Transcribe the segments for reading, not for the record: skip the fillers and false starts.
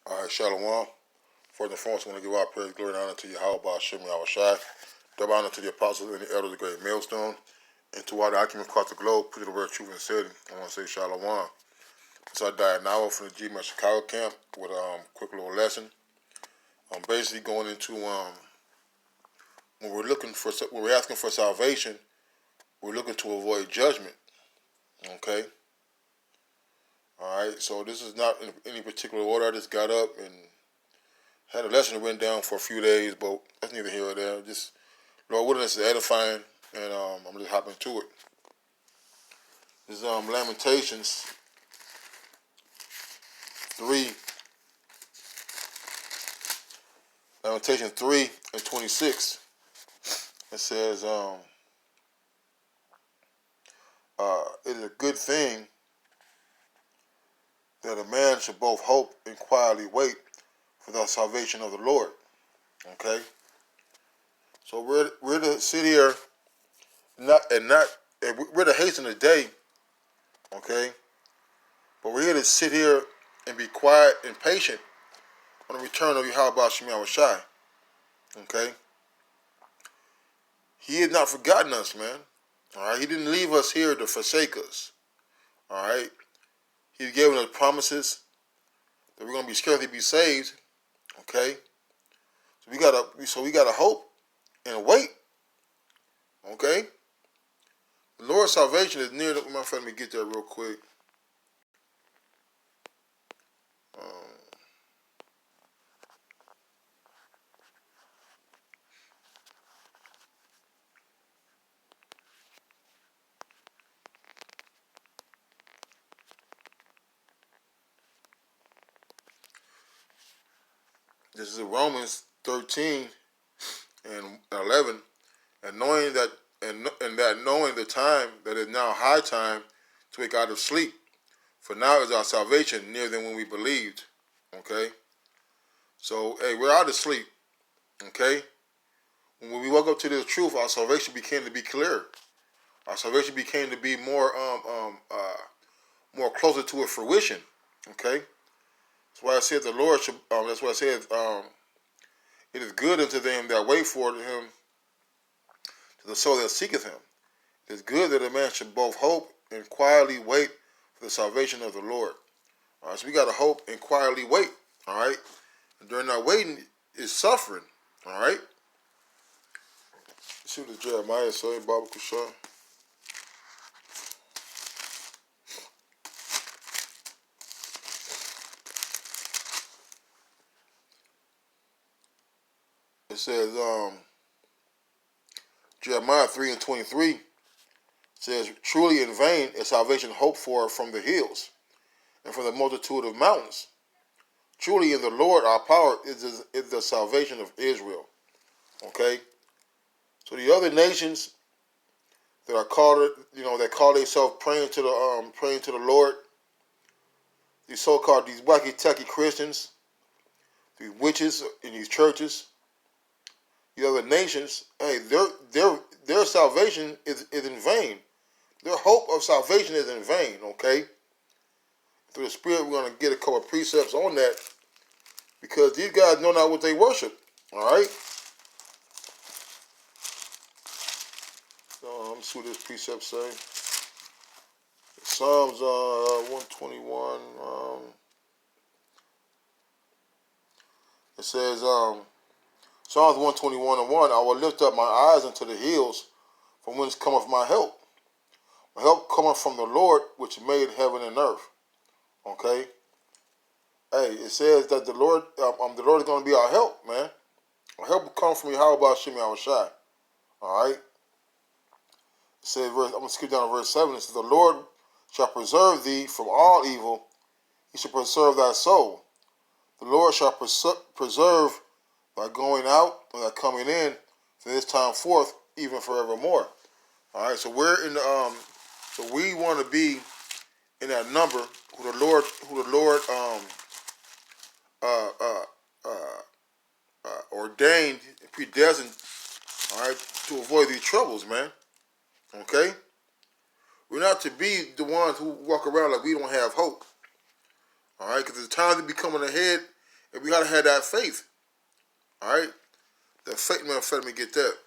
All right, Shalom. First and foremost, I want to give our praise, glory, and honor to Yahweh, Hashem, Yahweh Shai. Double honor to the apostles and the elders of the great millstone. And to all the acumen across the globe, preaching the word of truth and city. I want to say Shalom. So I died an hour from the Judgement Chicago camp with a quick little lesson. I'm basically going into when we're asking for salvation, we're looking to avoid judgment. Okay. All right. So this is not in any particular order. I just got up and had a lesson that went down for a few days, but that's neither here or there. Just Lord willing, is edifying, and I'm just hopping to it. This is Lamentations 3. Lamentations 3 and 26. It says, it is a good thing that a man should both hope and quietly wait for the salvation of the Lord. Okay? So we're to sit here we're to hasten the day, okay? But we're here to sit here and be quiet and patient on the return of Yahweh Shemi Shai. Okay? He had not forgotten us, man. Alright? He didn't leave us here to forsake us. Alright? He's given us promises that we're gonna be scarcely be saved. Okay? So we gotta hope and wait. Okay? The Lord's salvation is near. My friend, let me get there real quick. This is Romans 13 and 11, and knowing that knowing the time that is now high time to wake out of sleep, for now is our salvation nearer than when we believed. Okay, so hey, we're out of sleep. Okay, when we woke up to this truth, our salvation became to be clear. Our salvation became to be more closer to a fruition. Okay, that's why I said the Lord should. That's why I said it is good unto them that wait for him, to the soul that seeketh him. It is good that a man should both hope and quietly wait for the salvation of the Lord. All right, so we got to hope and quietly wait. All right, and during that waiting is suffering. All right. Let's see what Jeremiah say, Baba Kushar. It says, Jeremiah 3 and 23 says, truly in vain is salvation hoped for from the hills and from the multitude of mountains. Truly in the Lord our power is the salvation of Israel. Okay? So the other nations that are called, that call themselves praying to the Lord, these so-called, these wacky tacky Christians, these witches in these churches, the other nations, hey, their salvation is in vain. Their hope of salvation is in vain, okay? Through the Spirit, we're going to get a couple of precepts on that, because these guys know not what they worship, all right? So let me see what this precept say. Psalms 121. It says, Psalms 121 and 1, I will lift up my eyes unto the hills, from whence cometh my help. My help cometh from the Lord, which made heaven and earth. Okay? Hey, it says that the Lord is going to be our help, man. Our help will come from Yahweh Shemi Yahweh Shai. All right? It says, I'm going to skip down to verse 7. It says, the Lord shall preserve thee from all evil. He shall preserve thy soul. The Lord shall preserve thy going out and thy coming in from this time forth, even forevermore. All right, so we're in the so we want to be in that number who the Lord ordained, predestined, all right, to avoid these troubles, man. Okay, we're not to be the ones who walk around like we don't have hope. All right, because the time to be coming ahead And we gotta have that faith. All right, that faith, man. Let me get that.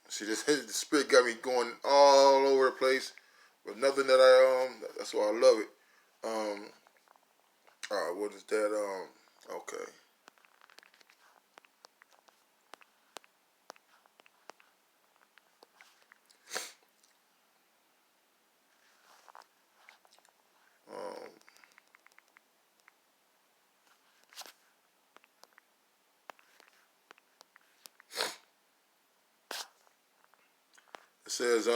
See, the spirit got me going all over the place, but nothing that That's why I love it. All right, what is that? Okay. Um, it says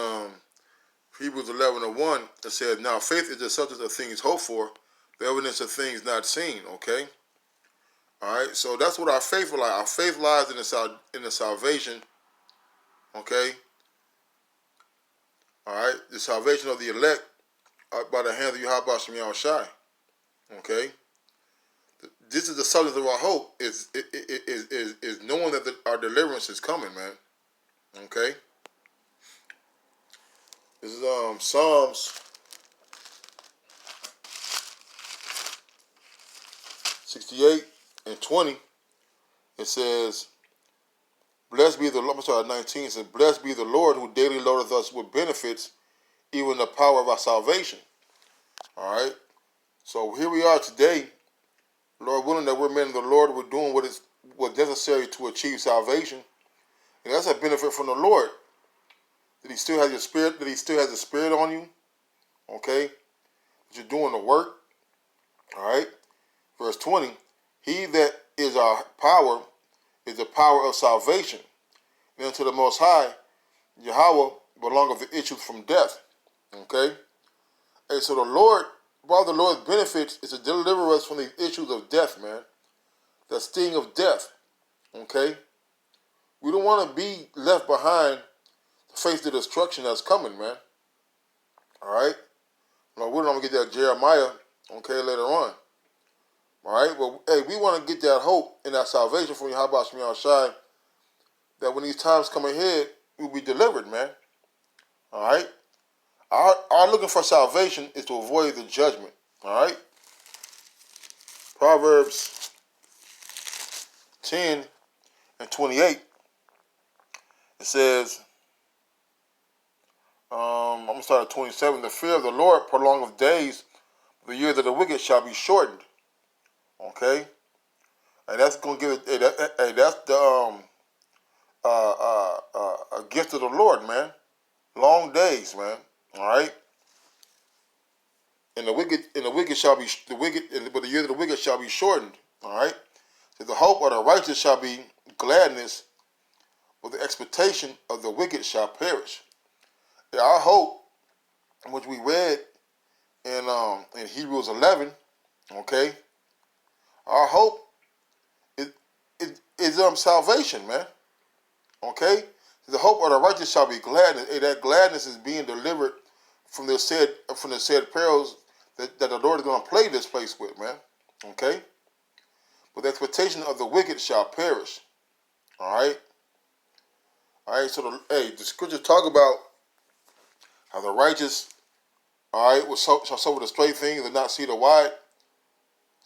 Hebrews 11:1. It says, "Now faith is the substance of things hoped for, the evidence of things not seen." Okay. All right. So that's what our faith lies. Our faith lies in the salvation. Okay. All right. The salvation of the elect by the hands of Yahweh Shem Yahushai. Okay. This is the substance of our hope. Is knowing that our deliverance is coming, man. Okay. This is Psalms 68:20. It says, "Blessed be the Lord." I'm sorry, 19. It says, "Blessed be the Lord who daily loadeth us with benefits, even the power of our salvation." All right. So here we are today, Lord willing, that we're men of the Lord. We're doing what's necessary to achieve salvation, and that's a benefit from the Lord. That He still has your spirit. That He still has the Spirit on you. Okay. That you're doing the work. All right. Verse 20. "He that is our power is the power of salvation. And unto the Most High, Yahweh, belongeth the issues from death." Okay? And so one of the Lord's benefits is to deliver us from the issues of death, man. The sting of death. Okay? We don't want to be left behind to face the destruction that's coming, man. Alright? Now, we're going to get that Jeremiah, okay, later on. Alright? Well, hey, we want to get that hope and that salvation from Yahweh Shem Yahushai, that when these times come ahead, we'll be delivered, man. Alright? Our looking for salvation is to avoid the judgment. Alright? Proverbs 10:28. It says, I'm going to start at 27. "The fear of the Lord prolongeth days, the years of the wicked shall be shortened." Okay? And that's going to give it, that's the a gift of the Lord, man. Long days, man. Alright? And the wicked shall be but the years of the wicked shall be shortened. All right. So the hope of the righteous shall be gladness, but the expectation of the wicked shall perish. Yeah, our hope, which we read in Hebrews 11, okay. Our hope is salvation, man. Okay. The hope of the righteous shall be gladness. And that gladness is being delivered from the said perils that the Lord is going to play this place with, man. Okay? But the expectation of the wicked shall perish. Alright? Alright, so the scriptures talk about how the righteous, alright, shall suffer the straight things and not see the wide.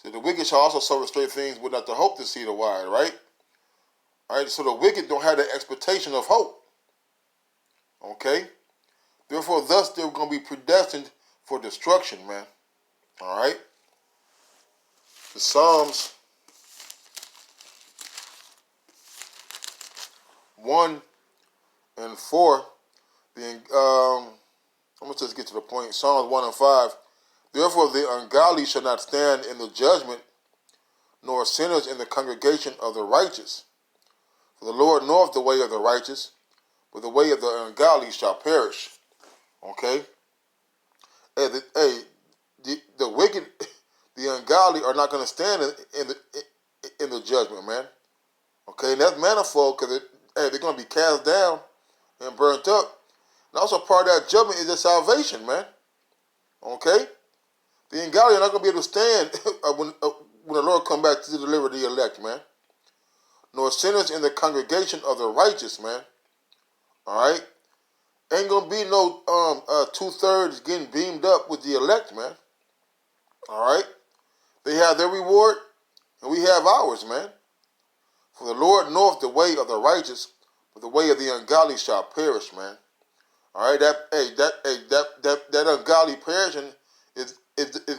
So the wicked shall also suffer straight things but not to hope to see the wide, right? Alright, so the wicked don't have the expectation of hope. Okay? Therefore, thus they're going to be predestined for destruction, man. All right. The Psalms 1 and 4. I'm gonna just get to the point. Psalms 1 and 5. "Therefore, the ungodly shall not stand in the judgment, nor sinners in the congregation of the righteous. For the Lord knoweth the way of the righteous, but the way of the ungodly shall perish." Okay. The wicked, the ungodly are not going to stand in the judgment, man. Okay, and that's manifold because they're going to be cast down and burnt up. And also part of that judgment is the salvation, man. Okay, the ungodly are not going to be able to stand when the Lord come back to deliver the elect, man. "Nor sinners in the congregation of the righteous," man. All right, ain't gonna be no 2/3 getting beamed up with the elect, man. All right, they have their reward, And we have ours, man. For the Lord knoweth the way of the righteous, but the way of the ungodly shall perish, man. All right, that ungodly perishing is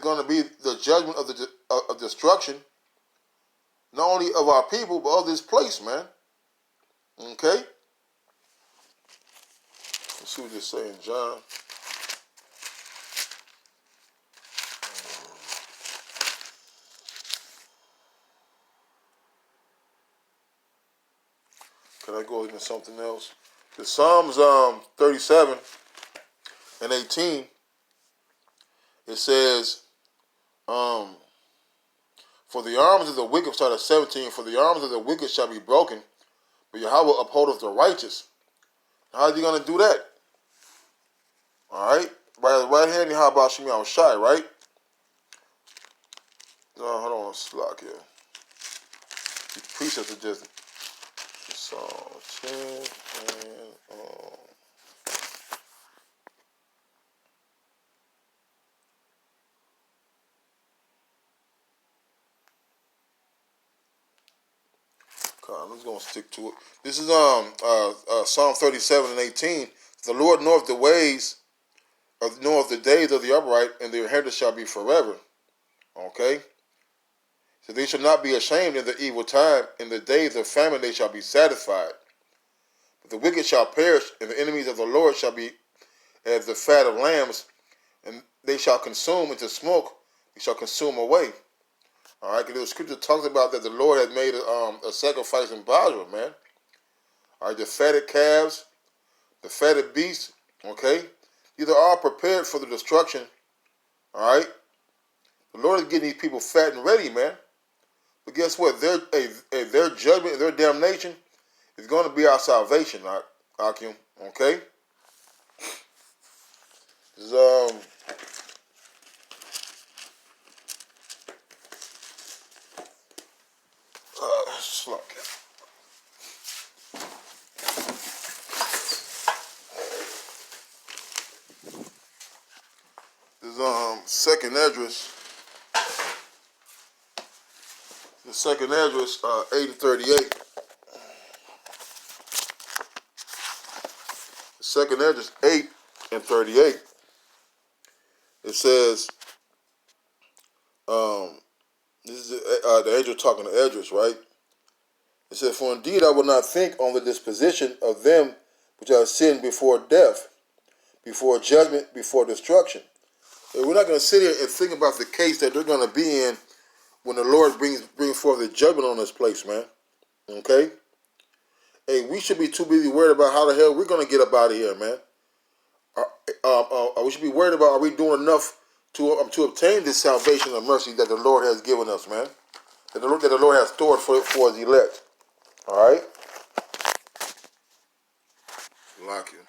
going to be the judgment of destruction, not only of our people but of this place, man. Okay. Let's see what it's saying, John. Can I go into something else? The Psalms 37 and 18. It says, for the arms of the wicked, start at 17, for the arms of the wicked shall be broken, but Yahweh upholdeth the righteous. How are you going to do that? All right? By the right hand, how about Shemi Shai, right? Hold on, slack here. The precepts are just Psalm 10 and I'm just gonna stick to it. This is Psalm 37 and 18. The Lord knoweth the ways, knoweth the days of the upright, and their inheritance shall be forever. Okay. So they shall not be ashamed in the evil time. In the days of famine they shall be satisfied. But the wicked shall perish, and the enemies of the Lord shall be as the fat of lambs, and they shall consume into smoke. They shall consume away. All right, because the scripture talks about that the Lord had made a sacrifice in Basra, man. All right, the fatted calves, the fatted beasts, okay? These are all prepared for the destruction, all right? The Lord is getting these people fat and ready, man. But guess what? Their judgment, their damnation is going to be our salvation, Akim, okay? This is, slock. This is second address. The second address, 8 and 38. The second address, 8 and 38. It says, this is the angel talking to Esdras, right? It says, for indeed I will not think on the disposition of them which have sinned before death, before judgment, before destruction. And we're not going to sit here and think about the case that they're going to be in when the Lord brings forth the judgment on this place, man. Okay? Hey, we should be too busy worried about how the hell we're going to get up out of here, man. We should be worried about, are we doing enough to obtain this salvation and mercy that the Lord has given us, man? That the Lord has stored for his elect. All right? Lock you.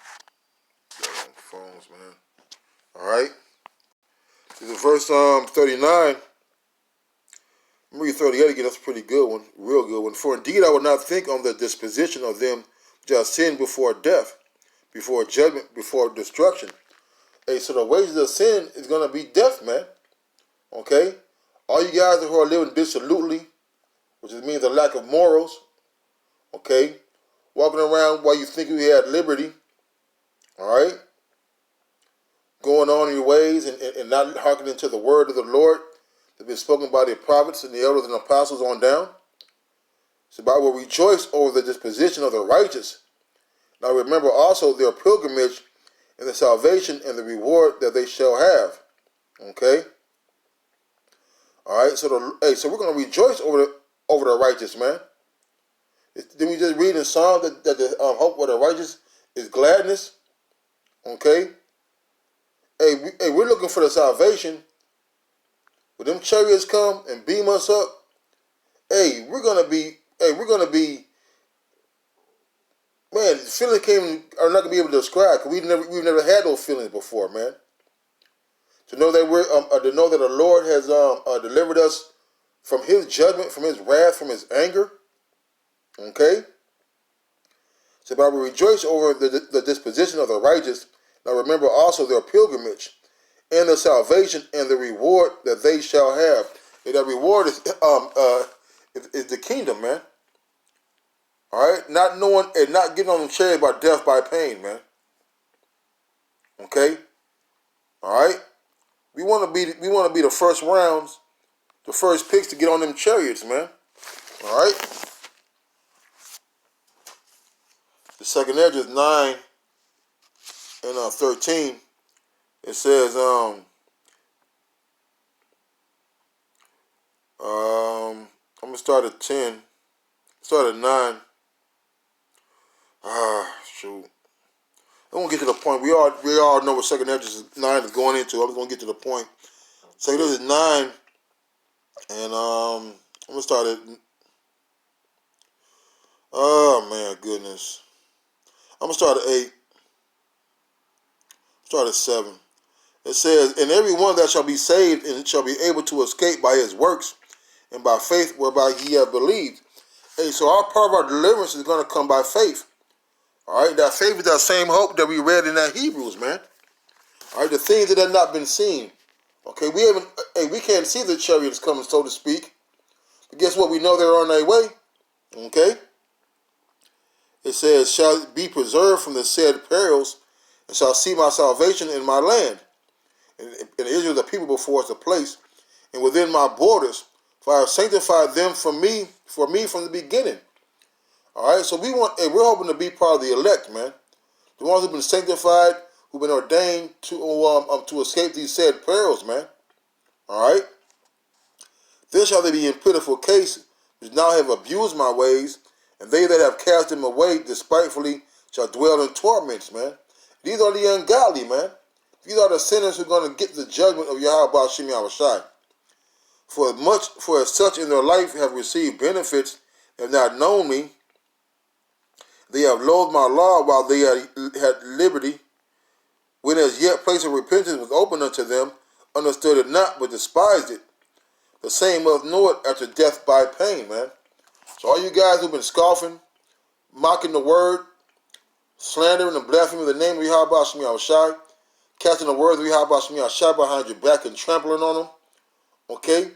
Phones, man. All right? This is verse 39. Read 38 again. That's a pretty good one. Real good one. For indeed I will not think on the disposition of them which have sinned before death, before judgment, before destruction. Hey, so the wages of sin is going to be death, man. Okay? All you guys who are living dissolutely, which means a lack of morals, okay? Walking around while you think you had liberty, all right? Going on in your ways and not hearkening to the word of the Lord that's been spoken by the prophets and the elders and apostles on down. So I will rejoice over the disposition of the righteous. Now remember also their pilgrimage and the salvation and the reward that they shall have. Okay? All right, so we're going to rejoice over the righteous, man. Didn't we just read in Psalm that the hope for the righteous is gladness? Okay? Hey, we're looking for the salvation. When them chariots come and beam us up, we're gonna be, man, the feelings are not gonna be able to describe, because we've never had those feelings before, man. To know that the Lord has delivered us from His judgment, from His wrath, from His anger. Okay. So I will rejoice over the disposition of the righteous. Now remember also their pilgrimage and the salvation and the reward that they shall have. And that reward is is the kingdom, man. All right, not knowing and not getting on the chariot by death by pain, man. Okay, all right. We want to be the first rounds, the first picks to get on them chariots, man. All right. The second edge is 9 and 13. It says I'm gonna start at 10. Start at 9. Shoot. I'm gonna get to the point. We all know what second edge is 9 is going into. I'm gonna get to the point. Second edge is 9, and I'm gonna start at. Oh man, goodness. I'm gonna start at 8. Start at 7. It says, "And every one that shall be saved and shall be able to escape by his works and by faith whereby he hath believed." Hey, so our part of our deliverance is gonna come by faith. All right, that faith is that same hope that we read in that Hebrews, man. All right, the things that have not been seen. Okay, we can't see the chariots coming, so to speak. But guess what? We know they're on their way. Okay. It says, "Shall be preserved from the said perils, and shall see my salvation in my land. And Israel the people before us a place, and within my borders, for I have sanctified them for me from the beginning." All right, so we're hoping to be part of the elect, man. The ones who've been sanctified, who've been ordained to escape these said perils, man. All right. Then shall they be in pitiful case, which now have abused my ways, and they that have cast them away despitefully shall dwell in torments, man. These are the ungodly, man. These are the sinners who are going to get the judgment of Yahweh Hashem Yahushai. For as such in their life have received benefits, have not known me, they have loathed my law while they had liberty, when as yet place of repentance was open unto them, understood it not, but despised it. The same must know it after death by pain, man. So all you guys who've been scoffing, mocking the word, slandering and blaspheming the name of Yahweh Hashem Yahushai, casting the words of Yahweh Hashem Yahushai behind your back and trampling on them, okay?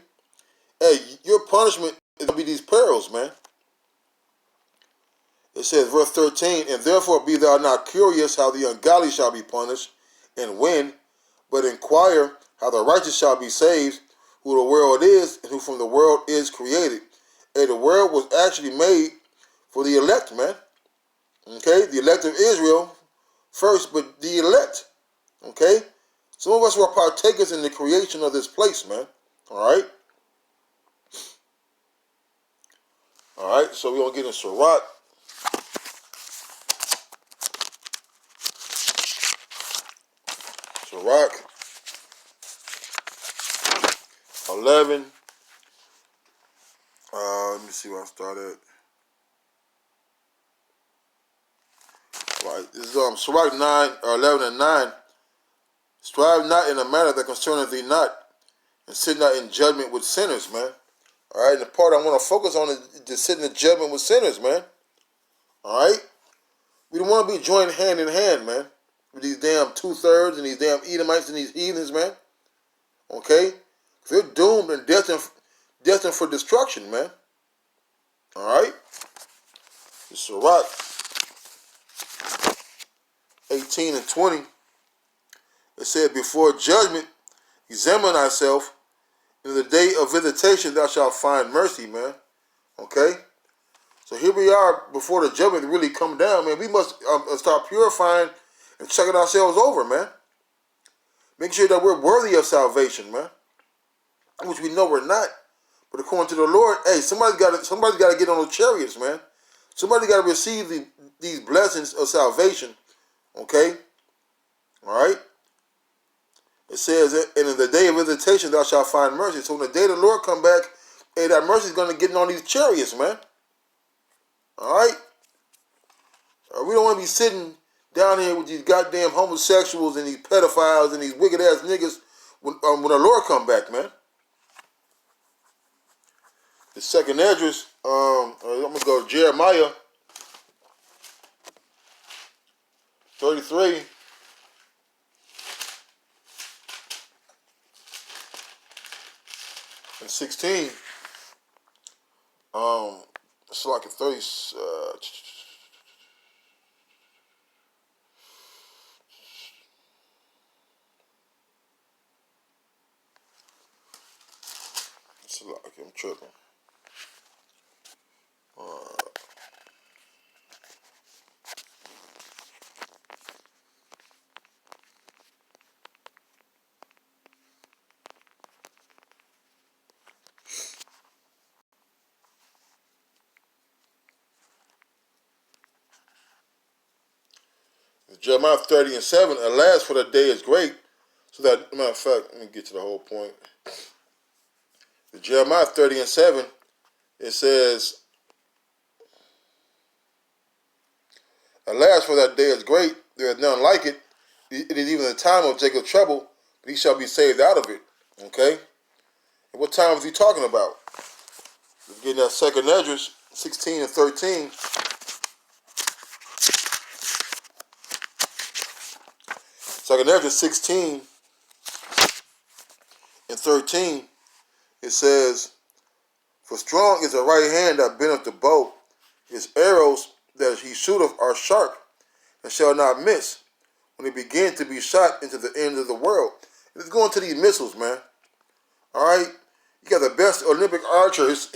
Hey, your punishment is going to be these perils, man. It says, verse 13, "And therefore be thou not curious how the ungodly shall be punished, and when, but inquire how the righteous shall be saved, who the world is, and who from the world is created." Hey, the world was actually made for the elect, man. Okay, the elect of Israel first, but the elect. Okay, some of us were partakers in the creation of this place, man. All right. All right, so we're going to get in Sirach. Sirach 11. Let me see where I started. Right, this is Sirach 11 and 9. "Strive not in a matter that concerneth thee not, and sit not in judgment with sinners," man. All right, and the part I want to focus on is to sit in the judgment with sinners, man. All right, we don't want to be joined hand in hand, man, with these damn 2/3 and these damn Edomites and these heathens, man. Okay, they're doomed and destined for destruction, man. All right, it's Sirach 18 and 20. It said, "Before judgment, examine thyself. In the day of visitation, thou shalt find mercy," man. Okay? So here we are before the judgment really come down, man. We must start purifying and checking ourselves over, man. Making sure that we're worthy of salvation, man. Which we know we're not. But according to the Lord, hey, somebody's got to get on those chariots, man. Somebody got to receive these blessings of salvation. Okay? All right? It says, "And in the day of visitation thou shalt find mercy." So when the day of the Lord come back, hey, that mercy is going to get on these chariots, man. All right? We don't want to be sitting down here with these goddamn homosexuals and these pedophiles and these wicked-ass niggas when the Lord come back, man. The second address, I'm going to go to Jeremiah 33. And 16. It's like a 30. It's like I'm tripping. Jeremiah 30 and 7. Alas, for the day is great. So that, matter of fact, let me get to the whole point. Jeremiah 30 and 7, it says, alas, for that day is great. There is none like it. It is even the time of Jacob's trouble, but he shall be saved out of it. Okay? And what time is he talking about? Let's get that 2nd Esdras 16 and 13. 2nd Esdras 16 and 13, it says, for strong is the right hand that bendeth the bow. His arrows that he shooteth are sharp, and shall not miss, when they begin to be shot into the end of the world. Let's go into these missiles, man. Alright? You got the best Olympic archers,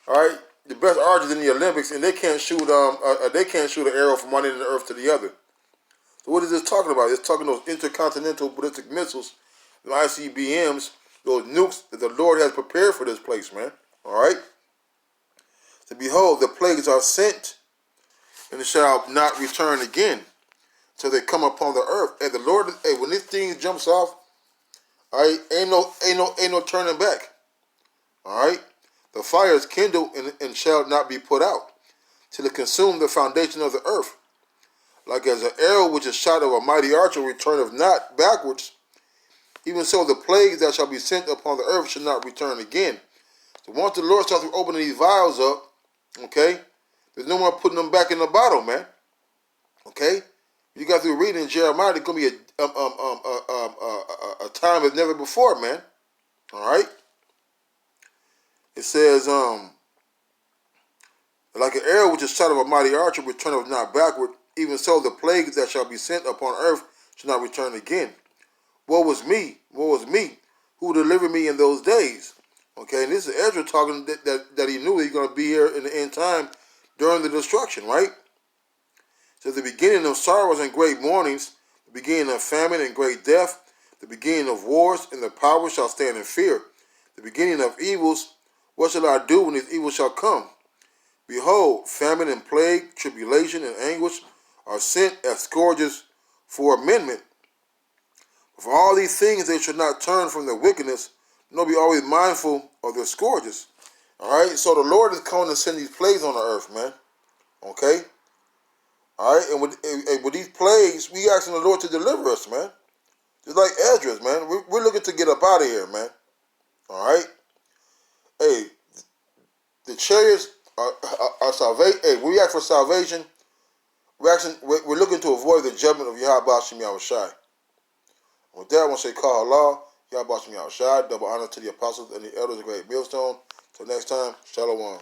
alright? The best archers in the Olympics, and they can't shoot an arrow from one end of the earth to the other. So what is this talking about? It's talking those intercontinental ballistic missiles, the ICBMs, those nukes that the Lord has prepared for this place, man. Alright? So behold, the plagues are sent, and it shall not return again till they come upon the earth. And the Lord, hey, when this thing jumps off, all right, ain't no turning back. All right, the fire is kindled and shall not be put out till it consume the foundation of the earth. Like as an arrow which is shot of a mighty archer returneth not backwards, even so the plagues that shall be sent upon the earth shall not return again. So once the Lord starts opening these vials up, okay, there's no more putting them back in the bottle, man. Okay, you got through reading Jeremiah, there's gonna be a time as never before, man. All right. It says, like an arrow which is shot of a mighty archer returneth not backward, even so the plagues that shall be sent upon earth shall not return again. Woe was me, who delivered me in those days. Okay, and this is Ezra talking that he knew he's going to be here in the end time during the destruction, right? So the beginning of sorrows and great mournings, the beginning of famine and great death, the beginning of wars, and the power shall stand in fear. The beginning of evils, what shall I do when these evils shall come? Behold, famine and plague, tribulation and anguish are sent as scourges for amendment. For all these things they should not turn from their wickedness, nor be always mindful of their scourges. Alright, so the Lord is coming to send these plagues on the earth, man. Okay? Alright, and with these plagues, we asking the Lord to deliver us, man. Just like Esdras, man. We're looking to get up out of here, man. Alright? Hey, the chariots are salvation. Hey, we ask for salvation. We're looking to avoid the judgment of Yahweh Bashim Yahushai. With that, I want to say, call Allah, Yahweh Bashim Yahushai, double honor to the apostles and the elders of the great millstone. Till next time, Shalom.